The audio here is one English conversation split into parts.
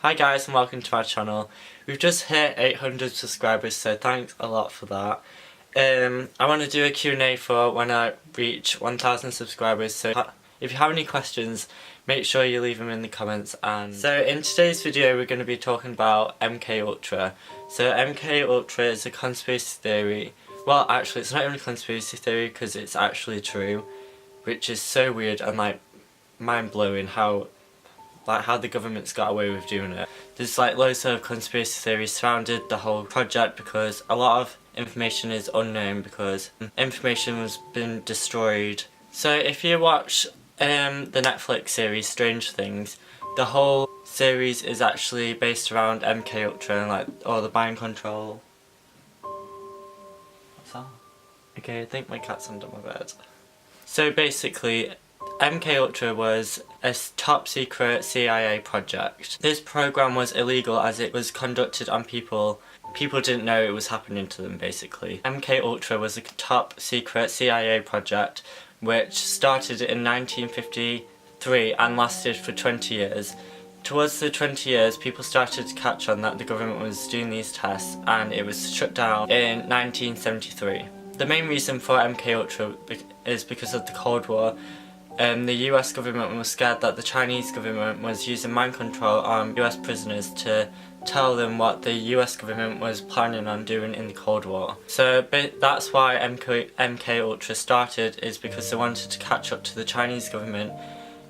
Hi guys and welcome to my channel. We've just hit 800 subscribers, so thanks a lot for that. I want to do a Q&A for when I reach 1000 subscribers, so if you have any questions, make sure you leave them in the comments. And so in today's video we're going to be talking about MKUltra. So MKUltra is a conspiracy theory. Well, actually it's not even a conspiracy theory because it's actually true, which is so weird and like mind-blowing how the government's got away with doing it. There's like loads of conspiracy theories surrounded the whole project because a lot of information is unknown because information was been destroyed. So if you watch the Netflix series Strange Things, the whole series is actually based around MKUltra and like all the mind control. What's that? Okay, I think my cat's under my bed. So basically, MKUltra was a top secret CIA project. This program was illegal as it was conducted on people. People didn't know it was happening to them basically. MKUltra was a top secret CIA project which started in 1953 and lasted for 20 years. Towards the 20 years, people started to catch on that the government was doing these tests and it was shut down in 1973. The main reason for MKUltra is because of the Cold War. The US government was scared that the Chinese government was using mind control on US prisoners to tell them what the US government was planning on doing in the Cold War. So that's why MKUltra started, is because they wanted to catch up to the Chinese government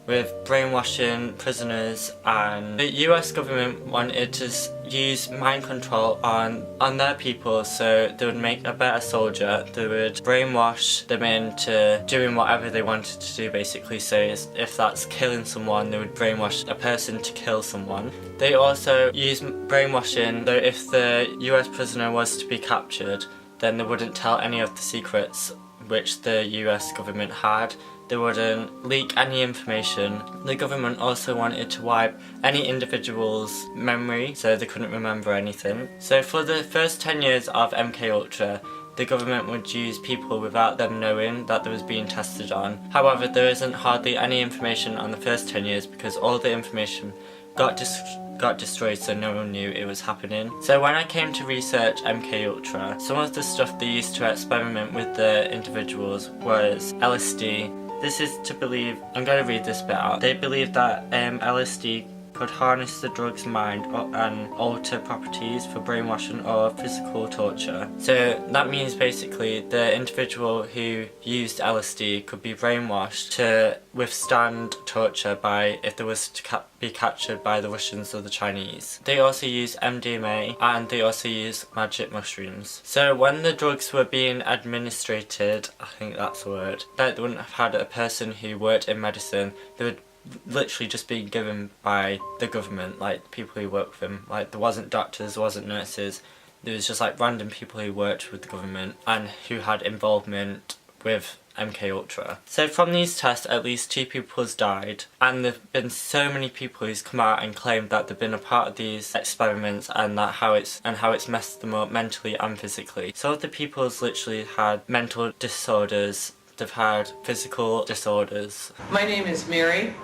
with brainwashing prisoners, and the US government wanted to use mind control on their people so they would make a better soldier. They would brainwash them into doing whatever they wanted to do basically. So if that's killing someone, they would brainwash a person to kill someone. They also used brainwashing so if the US prisoner was to be captured, then they wouldn't tell any of the secrets which the US government had. They wouldn't leak any information. The government also wanted to wipe any individual's memory so they couldn't remember anything. So for the first 10 years of MKUltra, the government would use people without them knowing that they was being tested on. However, there isn't hardly any information on the first 10 years because all the information got destroyed, so no one knew it was happening. So when I came to research MKUltra, some of the stuff they used to experiment with the individuals was LSD. This is to believe, I'm going to read this bit out. They believe that LSD could harness the drug's mind and alter properties for brainwashing or physical torture. So that means basically the individual who used LSD could be brainwashed to withstand torture by if there was to be captured by the Russians or the Chinese. They also use MDMA and they also use magic mushrooms. So when the drugs were being administered, I think that's the word, that they wouldn't have had a person who worked in medicine. They would literally just being given by the government, like people who work with them. Like there wasn't doctors, there wasn't nurses, there was just like random people who worked with the government and who had involvement with MKUltra. So from these tests at least 2 people has died, and there have been so many people who's come out and claimed that they've been a part of these experiments and that how it's messed them up mentally and physically. So the people has literally had mental disorders, they've had physical disorders. My name is Mary.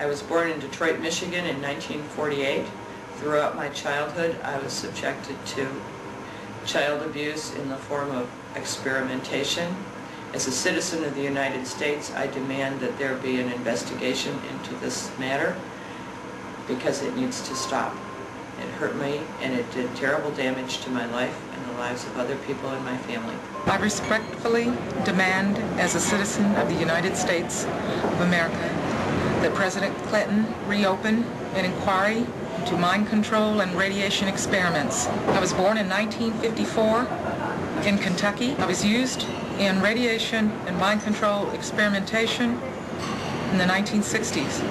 I was born in Detroit, Michigan in 1948. Throughout my childhood, I was subjected to child abuse in the form of experimentation. As a citizen of the United States, I demand that there be an investigation into this matter because it needs to stop. It hurt me and it did terrible damage to my life and the lives of other people in my family. I respectfully demand, as a citizen of the United States of America, that President Clinton reopen an inquiry into mind control and radiation experiments. I was born in 1954 in Kentucky. I was used in radiation and mind control experimentation in the 1960s.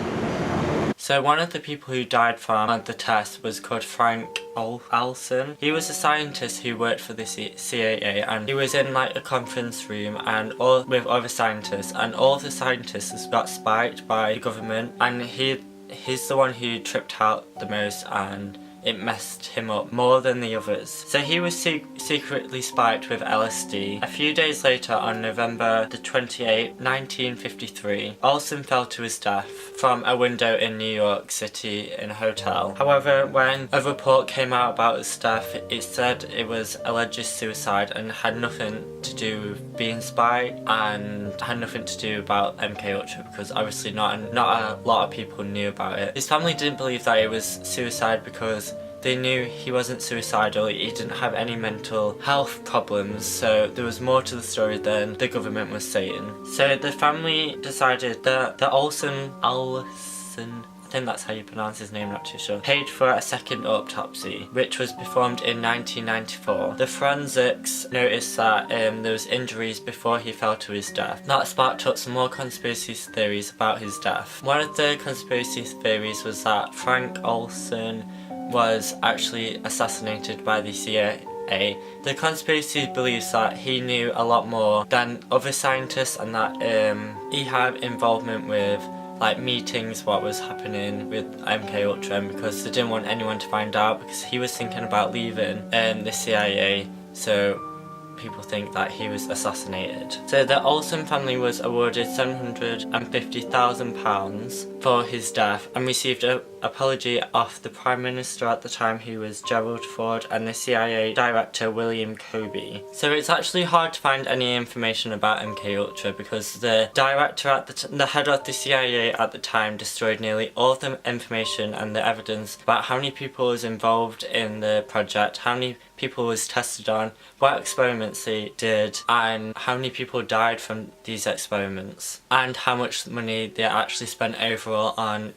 So one of the people who died from the test was called Frank Olson. He was a scientist who worked for the CIA, and he was in like a conference room and with other scientists, and all of the scientists got spiked by the government, and he's the one who tripped out the most, and it messed him up more than the others. So he was secretly spiked with LSD. A few days later, on November the 28th, 1953, Olson fell to his death from a window in New York City in a hotel. However, when a report came out about his death, it said it was alleged suicide and had nothing to do with being spied and had nothing to do about MKUltra, because obviously not a lot of people knew about it. His family didn't believe that it was suicide because they knew he wasn't suicidal, he didn't have any mental health problems, so there was more to the story than the government was saying. So the family decided that the Olson, I think that's how you pronounce his name, not too sure, paid for a second autopsy, which was performed in 1994. The forensics noticed that there was injuries before he fell to his death. That sparked up some more conspiracy theories about his death. One of the conspiracy theories was that Frank Olson was actually assassinated by the CIA. The conspiracy believes that he knew a lot more than other scientists and that he had involvement with like meetings, what was happening with MKUltra, because they didn't want anyone to find out, because he was thinking about leaving the CIA, so people think that he was assassinated. So the Olson family was awarded £750,000 for his death and received an apology off the Prime Minister at the time, who was Gerald Ford, and the CIA Director William Kobe. So it's actually hard to find any information about MKUltra because the director at the head of the CIA at the time destroyed nearly all of the information and the evidence about how many people was involved in the project, how many people was tested on, what experiments they did, and how many people died from these experiments, and how much money they actually spent overall on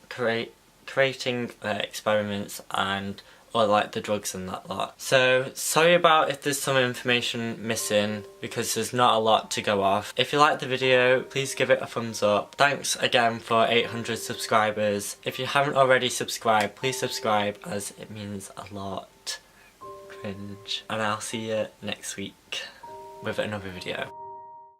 creating experiments and or like the drugs and that lot. So sorry about if there's some information missing because there's not a lot to go off. If you liked the video, please give it a thumbs up. Thanks again for 800 subscribers. If you haven't already subscribed, please subscribe as it means a lot. Cringe. And I'll see you next week with another video.